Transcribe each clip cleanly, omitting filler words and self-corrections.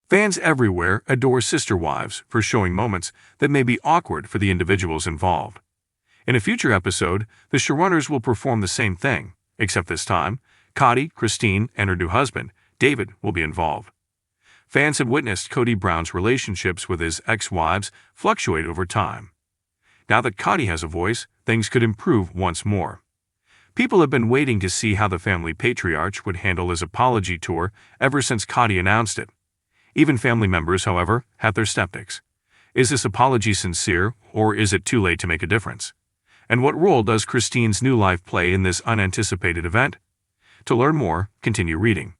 Fans everywhere adore sister wives for showing moments that may be awkward for the individuals involved. In a future episode, the showrunners will perform the same thing, except this time, Kody, Christine, and her new husband, David, will be involved. Fans have witnessed Kody Brown's relationships with his ex-wives fluctuate over time. Now that Kody has a voice, things could improve once more. People have been waiting to see how the family patriarch would handle his apology tour ever since Kody announced it. Even family members, however, have their skeptics. Is this apology sincere, or is it too late to make a difference? And what role does Christine's new life play in this unanticipated event? To learn more, continue reading.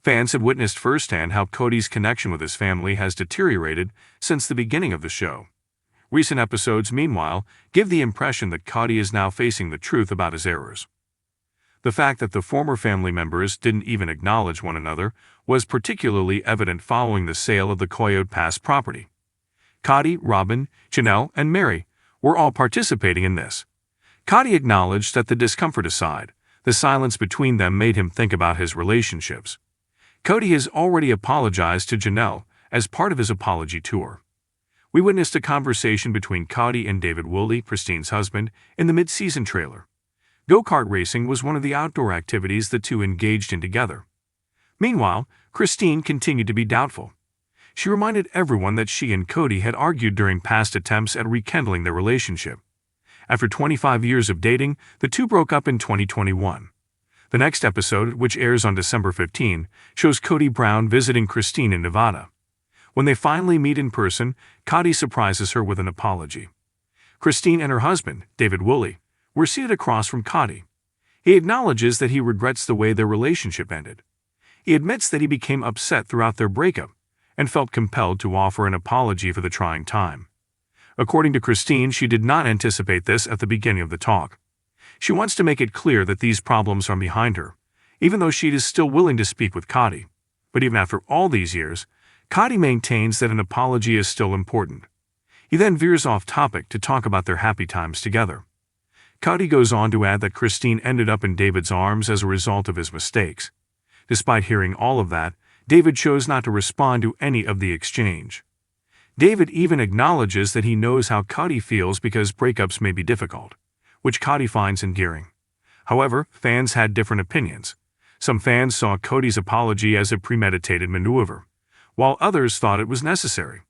Fans have witnessed firsthand how Kody's connection with his family has deteriorated since the beginning of the show. Recent episodes, meanwhile, give the impression that Kody is now facing the truth about his errors. The fact that the former family members didn't even acknowledge one another was particularly evident following the sale of the Coyote Pass property. Kody, Robyn, Janelle, and Meri were all participating in this. Kody acknowledged that the discomfort aside, the silence between them made him think about his relationships. Kody has already apologized to Janelle as part of his apology tour. We witnessed a conversation between Kody and David Woolley, Christine's husband, in the mid-season trailer. Go-kart racing was one of the outdoor activities the two engaged in together. Meanwhile, Christine continued to be doubtful. She reminded everyone that she and Kody had argued during past attempts at rekindling their relationship. After 25 years of dating, the two broke up in 2021. The next episode, which airs on December 15, shows Kody Brown visiting Christine in Nevada. When they finally meet in person, Kody surprises her with an apology. Christine and her husband, David Woolley, were seated across from Kody. He acknowledges that he regrets the way their relationship ended. He admits that he became upset throughout their breakup and felt compelled to offer an apology for the trying time. According to Christine, she did not anticipate this at the beginning of the talk. She wants to make it clear that these problems are behind her, even though she is still willing to speak with Kody. But even after all these years, Kody maintains that an apology is still important. He then veers off topic to talk about their happy times together. Kody goes on to add that Christine ended up in David's arms as a result of his mistakes. Despite hearing all of that, David chose not to respond to any of the exchange. David even acknowledges that he knows how Kody feels because breakups may be difficult, which Kody finds endearing. However, fans had different opinions. Some fans saw Kody's apology as a premeditated maneuver, while others thought it was necessary.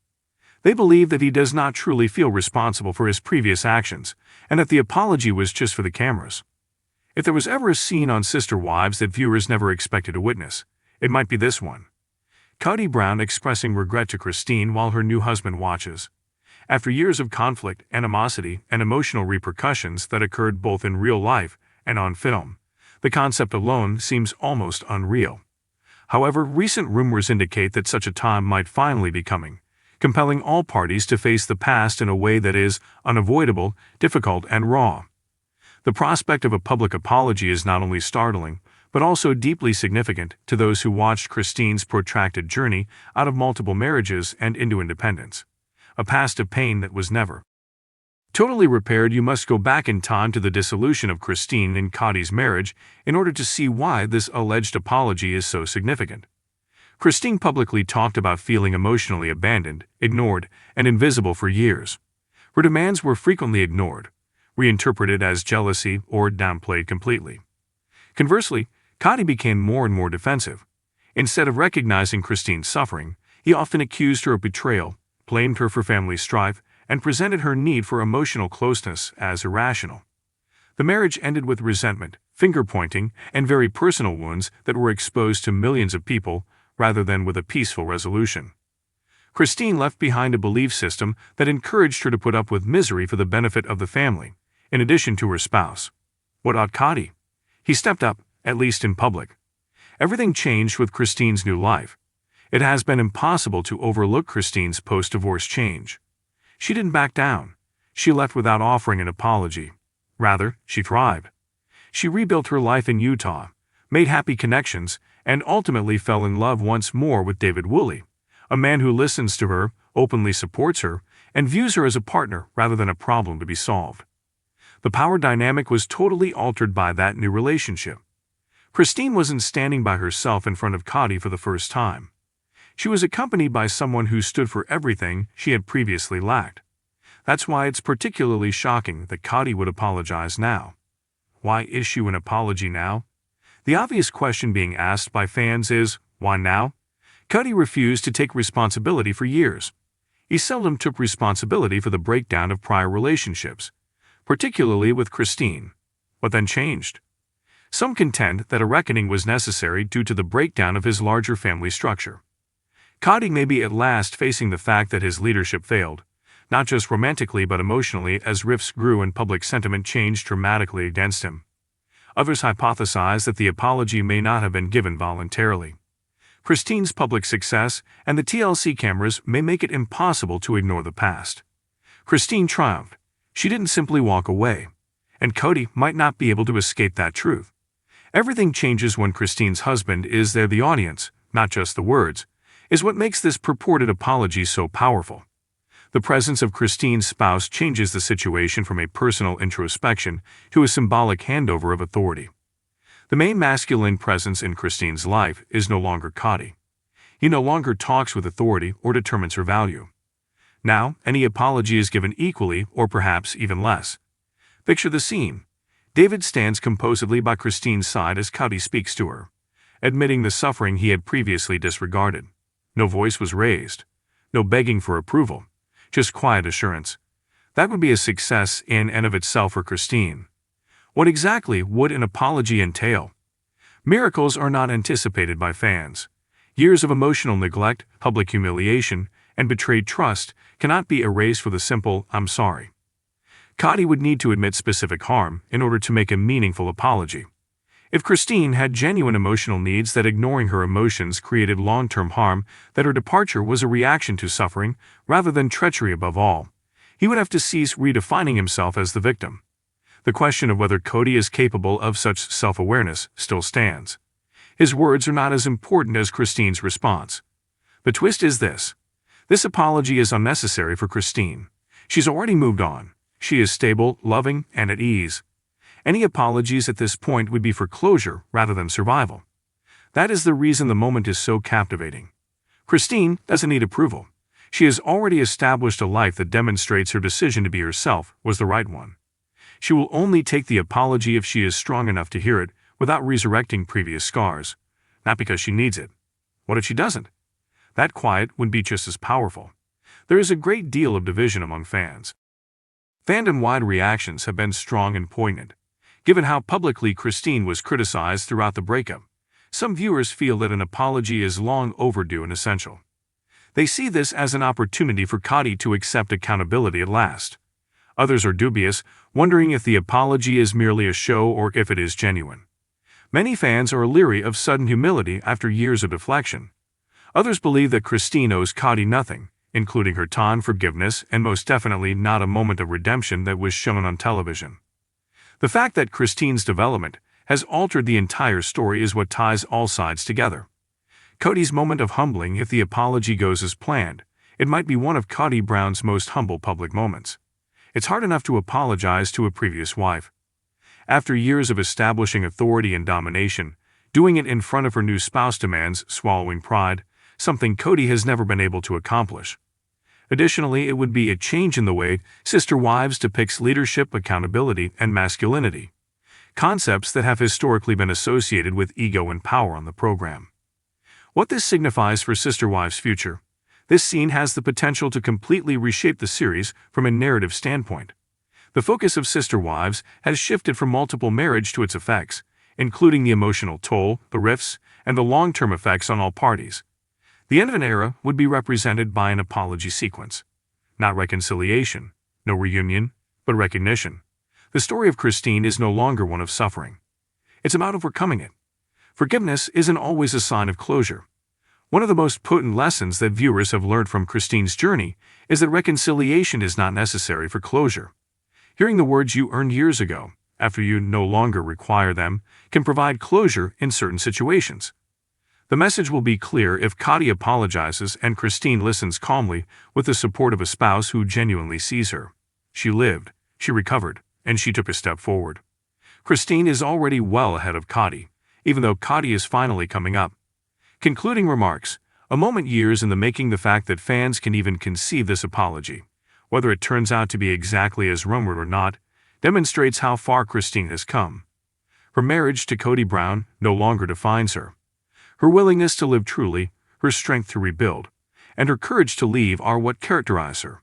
They believe that he does not truly feel responsible for his previous actions, and that the apology was just for the cameras. If there was ever a scene on Sister Wives that viewers never expected to witness, it might be this one. Kody Brown expressing regret to Christine while her new husband watches. After years of conflict, animosity, and emotional repercussions that occurred both in real life and on film, the concept alone seems almost unreal. However, recent rumors indicate that such a time might finally be coming, compelling all parties to face the past in a way that is unavoidable, difficult, and raw. The prospect of a public apology is not only startling, but also deeply significant to those who watched Christine's protracted journey out of multiple marriages and into independence. A past of pain that was never totally repaired. You must go back in time to the dissolution of Christine and Kody's marriage in order to see why this alleged apology is so significant. Christine publicly talked about feeling emotionally abandoned, ignored, and invisible for years. Her demands were frequently ignored, reinterpreted as jealousy, or downplayed completely. Conversely, Kody became more and more defensive. Instead of recognizing Christine's suffering, he often accused her of betrayal, blamed her for family strife, and presented her need for emotional closeness as irrational. The marriage ended with resentment, finger-pointing, and very personal wounds that were exposed to millions of people, rather than with a peaceful resolution. Christine left behind a belief system that encouraged her to put up with misery for the benefit of the family, in addition to her spouse. What about Kody? He stepped up, at least in public. Everything changed with Christine's new life. It has been impossible to overlook Christine's post-divorce change. She didn't back down. She left without offering an apology. Rather, she thrived. She rebuilt her life in Utah, made happy connections, and ultimately fell in love once more with David Woolley, a man who listens to her, openly supports her, and views her as a partner rather than a problem to be solved. The power dynamic was totally altered by that new relationship. Christine wasn't standing by herself in front of Kody for the first time. She was accompanied by someone who stood for everything she had previously lacked. That's why it's particularly shocking that Kody would apologize now. Why issue an apology now? The obvious question being asked by fans is, why now? Kody refused to take responsibility for years. He seldom took responsibility for the breakdown of prior relationships, particularly with Christine. What then changed? Some contend that a reckoning was necessary due to the breakdown of his larger family structure. Kody may be at last facing the fact that his leadership failed, not just romantically but emotionally, as rifts grew and public sentiment changed dramatically against him. Others hypothesize that the apology may not have been given voluntarily. Christine's public success and the TLC cameras may make it impossible to ignore the past. Christine triumphed. She didn't simply walk away, and Kody might not be able to escape that truth. Everything changes when Christine's husband is there. The audience, not just the words, is what makes this purported apology so powerful. The presence of Christine's spouse changes the situation from a personal introspection to a symbolic handover of authority. The main masculine presence in Christine's life is no longer Kody. He no longer talks with authority or determines her value. Now, any apology is given equally or perhaps even less. Picture the scene. David stands composedly by Christine's side as Kody speaks to her, admitting the suffering he had previously disregarded. No voice was raised. No begging for approval. Just quiet assurance. That would be a success in and of itself for Christine. What exactly would an apology entail? Miracles are not anticipated by fans. Years of emotional neglect, public humiliation, and betrayed trust cannot be erased for the simple, "I'm sorry." Kody would need to admit specific harm in order to make a meaningful apology. If Christine had genuine emotional needs, that ignoring her emotions created long-term harm, that her departure was a reaction to suffering rather than treachery above all, he would have to cease redefining himself as the victim. The question of whether Kody is capable of such self-awareness still stands. His words are not as important as Christine's response. The twist is this. This apology is unnecessary for Christine. She's already moved on. She is stable, loving, and at ease. Any apologies at this point would be for closure rather than survival. That is the reason the moment is so captivating. Christine doesn't need approval. She has already established a life that demonstrates her decision to be herself was the right one. She will only take the apology if she is strong enough to hear it without resurrecting previous scars, not because she needs it. What if she doesn't? That quiet would be just as powerful. There is a great deal of division among fans. Fandom-wide reactions have been strong and poignant. Given how publicly Christine was criticized throughout the breakup, some viewers feel that an apology is long overdue and essential. They see this as an opportunity for Kody to accept accountability at last. Others are dubious, wondering if the apology is merely a show or if it is genuine. Many fans are leery of sudden humility after years of deflection. Others believe that Christine owes Kody nothing, including her time, forgiveness, and most definitely not a moment of redemption that was shown on television. The fact that Christine's development has altered the entire story is what ties all sides together. Kody's moment of humbling, if the apology goes as planned, it might be one of Kody Brown's most humble public moments. It's hard enough to apologize to a previous wife. After years of establishing authority and domination, doing it in front of her new spouse demands swallowing pride, something Kody has never been able to accomplish. Additionally, it would be a change in the way Sister Wives depicts leadership, accountability, and masculinity, concepts that have historically been associated with ego and power on the program. What this signifies for Sister Wives' future? This scene has the potential to completely reshape the series from a narrative standpoint. The focus of Sister Wives has shifted from multiple marriage to its effects, including the emotional toll, the rifts, and the long-term effects on all parties. The end of an era would be represented by an apology sequence. Not reconciliation, no reunion, but recognition. The story of Christine is no longer one of suffering. It's about overcoming it. Forgiveness isn't always a sign of closure. One of the most potent lessons that viewers have learned from Christine's journey is that reconciliation is not necessary for closure. Hearing the words you earned years ago, after you no longer require them, can provide closure in certain situations. The message will be clear if Kody apologizes and Christine listens calmly with the support of a spouse who genuinely sees her. She lived, she recovered, and she took a step forward. Christine is already well ahead of Kody, even though Kody is finally coming up. Concluding remarks. A moment years in the making. The fact that fans can even conceive this apology, whether it turns out to be exactly as rumored or not, demonstrates how far Christine has come. Her marriage to Kody Brown no longer defines her. Her willingness to live truly, her strength to rebuild, and her courage to leave are what characterize her.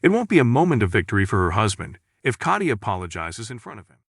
It won't be a moment of victory for her husband if Kody apologizes in front of him.